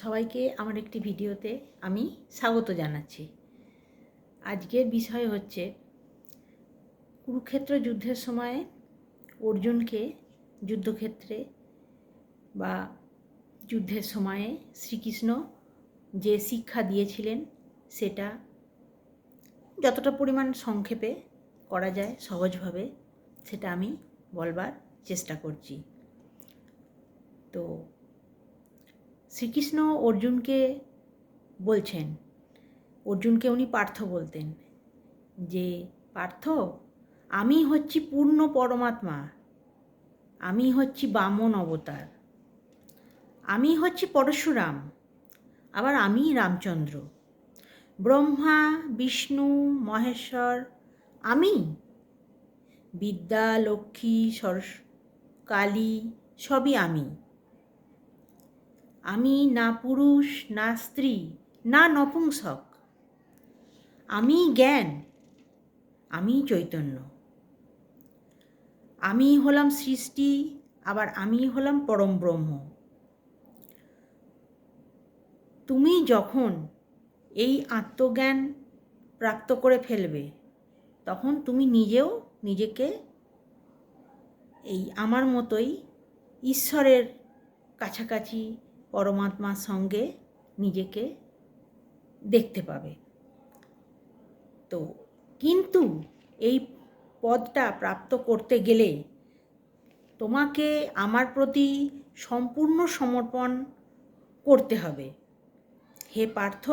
সবাইকে আমার একটি ভিডিওতে আমি স্বাগত জানাচ্ছি। আজকের বিষয় হচ্ছে কুরুক্ষেত্র যুদ্ধের সময় অর্জুনকে যুদ্ধক্ষেত্রে বা যুদ্ধের সময়ে শ্রীকৃষ্ণ যে শিক্ষা দিয়েছিলেন সেটা যতটা পরিমাণ সংক্ষেপে করা যায় সহজভাবে সেটা আমি বলবার চেষ্টা করছি। তো শ্রীকৃষ্ণ অর্জুনকে বলছেন, অর্জুনকে উনি পার্থ বলতেন যে, পার্থ, আমি হচ্ছি পূর্ণ পরমাত্মা, আমি হচ্ছি বামন অবতার, আমি হচ্ছি পরশুরাম, আবার আমি রামচন্দ্র, ব্রহ্মা বিষ্ণু মহেশ্বর আমি, বিদ্যা লক্ষ্মী সরস্বতী কালী সবই আমি। আমি না পুরুষ না স্ত্রী না নপুংসক, আমি জ্ঞান, আমি চৈতন্য, আমি হলাম সৃষ্টি, আবার আমি হলাম পরম ব্রহ্ম। তুমি যখন এই আত্মজ্ঞান প্রাপ্ত করে ফেলবে তখন তুমি নিজেও নিজেকে এই আমার মতোই ঈশ্বরের কাছাকাছি পরমাত্মার সঙ্গে নিজেকে দেখতে পাবে। তো কিন্তু এই পদটা প্রাপ্ত করতে গেলে তোমাকে আমার প্রতি সম্পূর্ণ সমর্পণ করতে হবে। হে পার্থ,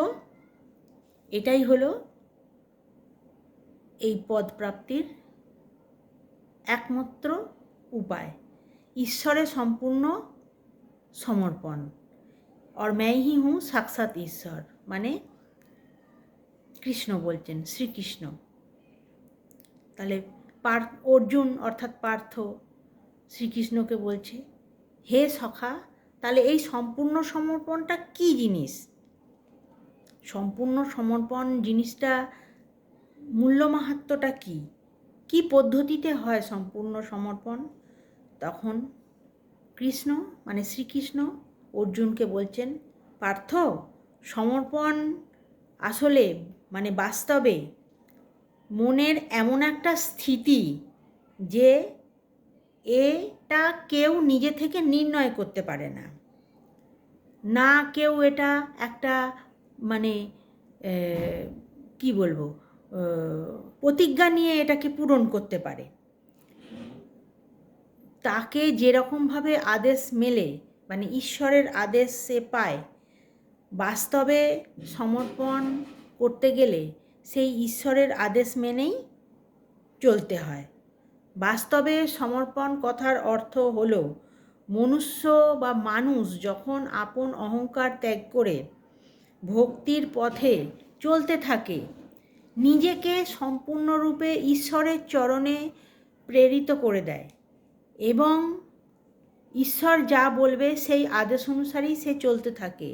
এটাই হলো এই পদ প্রাপ্তির একমাত্র উপায়, ঈশ্বরে সম্পূর্ণ সমর্পণ। और मैं ही हूँ সাক্ষাৎ ঈশ্বর, মানে কৃষ্ণ বলছেন, শ্রীকৃষ্ণ। তাহলে অর্জুন অর্থাৎ পার্থ শ্রীকৃষ্ণকে বলছে, হে সখা, তাহলে এই সম্পূর্ণ সমর্পণটা কী জিনিস? সম্পূর্ণ সমর্পণ জিনিসটা মূল্য মাহাত্ম্যটা কী, কী পদ্ধতিতে হয় সম্পূর্ণ সমর্পণ? তখন কৃষ্ণ মানে শ্রীকৃষ্ণ অর্জুনকে বলছেন, পার্থ, সমর্পণ আসলে মানে বাস্তবে মনের এমন একটা স্থিতি যে এটা কেউ নিজে থেকে নির্ণয় করতে পারে না, না কেউ এটা একটা মানে কি বলবো প্রতিজ্ঞা নিয়ে এটাকে পূরণ করতে পারে। তাকে যেরকমভাবে আদেশ মেলে মানে ঈশ্বরের আদেশ সে পায়, বাস্তবে সমর্পণ করতে গেলে সেই ঈশ্বরের আদেশ মেনেই চলতে হয়। বাস্তবে সমর্পণ কথার অর্থ হলো মনুষ্য বা মানুষ যখন আপন অহংকার ত্যাগ করে ভক্তির পথে চলতে থাকে, নিজেকে সম্পূর্ণরূপে ঈশ্বরের চরণে প্রেরিত করে দেয় এবং ঈশ্বর যা বলবে সেই আদেশ অনুসারেই সে চলতে থাকে,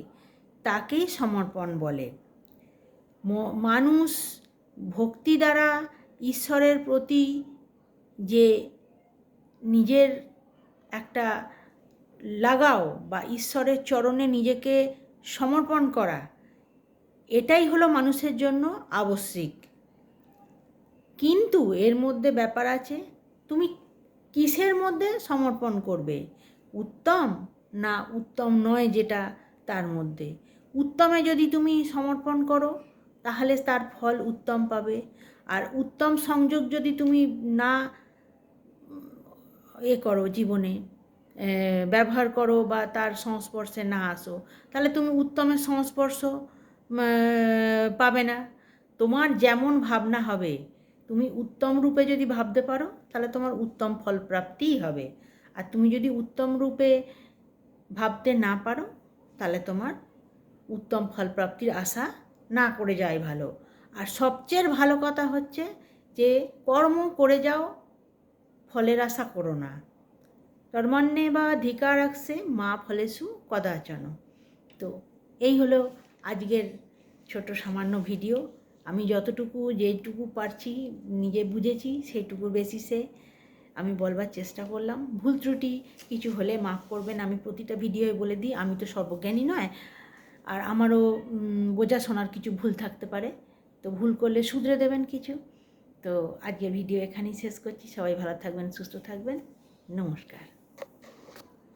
তাকেই সমর্পণ বলে। মানুষ ভক্তি দ্বারা ঈশ্বরের প্রতি যে নিজের একটা লাগাও বা ঈশ্বরের চরণে নিজেকে সমর্পণ করা, এটাই হলো মানুষের জন্য আবশ্যিক। কিন্তু এর মধ্যে ব্যাপার আছে, তুমি কিসের মধ্যে সমর্পণ করবে, উত্তম না উত্তম নয় যেটা তার মধ্যে। উত্তমে যদি তুমি সমর্পণ করো তাহলে তার ফল উত্তম পাবে, আর উত্তম সংযোগ যদি তুমি না করো জীবনে ব্যবহার করো বা তার সংস্পর্শে না আসো, তাহলে তুমি উত্তমের সংস্পর্শ পাবে না। তোমার যেমন ভাবনা হবে, তুমি উত্তম রূপে যদি ভাবতে পারো তাহলে তোমার উত্তম ফল প্রাপ্তিই হবে, আর তুমি যদি উত্তম রূপে ভাবতে না পারো তাহলে তোমার উত্তম ফল প্রাপ্তির আশা না করে যায় ভালো। আর সবচেয়ে ভালো কথা হচ্ছে যে কর্ম করে যাও, ফলের আশা করো না। কর্মণ্যে বা ধিকার রাখছে মা ফলেষু কদাচন। তো এই হলো আজকের ছোট সামান্য ভিডিও। আমি যতটুকু যেটুকু পারছি নিজে বুঝেছি সেইটুকুর বেসিসে আমি বলবার চেষ্টা করলাম। ভুল ত্রুটি কিছু হলে মাফ করবেন। আমি প্রতিটা ভিডিওয় বলে দিই আমি তো সর্বজ্ঞানী নয়, আর আমারও বোঝাশোনার কিছু ভুল থাকতে পারে, তো ভুল করলে শুধরে দেবেন কিছু। তো আজকে ভিডিও এখানেই শেষ করছি। সবাই ভালো থাকবেন, সুস্থ থাকবেন। নমস্কার।